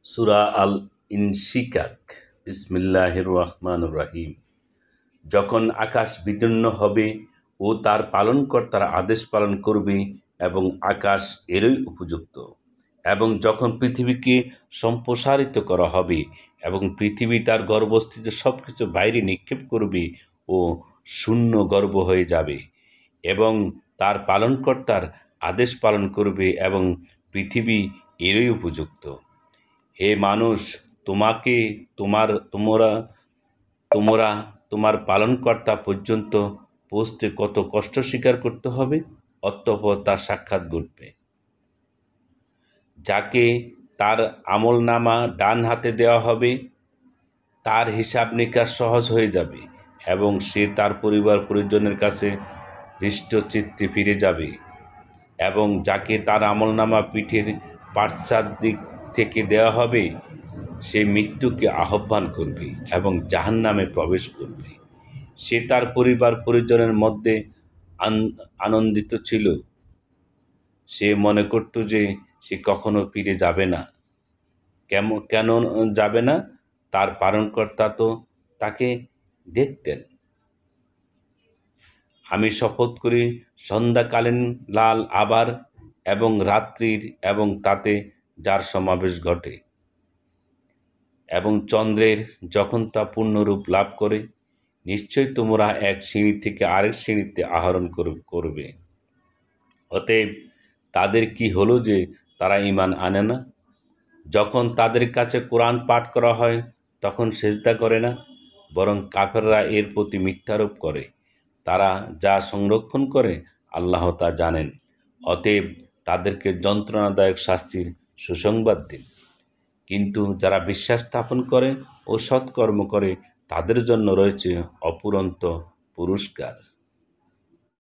সূরা আল ইনশিকাক। বিসমিল্লাহির রহমানির রহিম। যখন আকাশ বিদীর্ণ হবে ও তার পালনকর্তার আদেশ পালন করবে এবং আকাশ এরই উপযুক্ত, এবং যখন পৃথিবীকে সম্প্রসারিত করা হবে এবং পৃথিবী তার গর্ভস্থিত সব কিছু বাইরে নিক্ষেপ করবে ও শূন্য গর্ভ হয়ে যাবে এবং তার পালনকর্তার আদেশ পালন করবে এবং পৃথিবী এরই উপযুক্ত। হে মানুষ, তোমাকে তোমরা তোমরা তোমার পালনকর্তা পর্যন্ত পৌঁছতে কত কষ্ট স্বীকার করতে হবে, অতঃপর তার সাক্ষাৎ ঘটবে। যাকে তার আমলনামা ডান হাতে দেওয়া হবে তার হিসাব নিকাশ সহজ হয়ে যাবে এবং সে তার পরিবার পরিজনের কাছে হৃষ্টচিত্তে ফিরে যাবে, এবং যাকে তার আমলনামা পিঠের পাশ্চাৎ দিক থেকে দেওয়া হবে সে মৃত্যুকে আহ্বান করবে এবং জাহান্নামে প্রবেশ করবে। সে তার পরিবার পরিজনের মধ্যে আনন্দিত ছিল। সে মনে করত যে সে কখনো ফিরে যাবে না। কেন যাবে না? তার পালনকর্তা তো তাকে দেখতেন। আমি শপথ করি সন্ধ্যাকালীন লাল আবার এবং রাত্রির এবং তাতে যার সমাবেশ ঘটে, এবং চন্দ্রের যখন তা পূর্ণরূপ লাভ করে, নিশ্চয়ই তোমরা এক শ্রেণী থেকে আরেক শ্রেণীতে আরোহণ করবে। অতএব তাদের কি হলো যে তারা ঈমান আনে না? যখন তাদের কাছে কোরআন পাঠ করা হয় তখন সেজদা করে না, বরং কাফেররা এর প্রতি মিথ্যারোপ করে। তারা যা সংরক্ষণ করে আল্লাহ তা জানেন। অতএব তাদেরকে যন্ত্রণাদায়ক শাস্তির সুসংবাদ দিন। কিন্তু যারা বিশ্বাস স্থাপন করে ও সৎকর্ম করে তাদের জন্য রয়েছে অফুরন্ত পুরস্কার।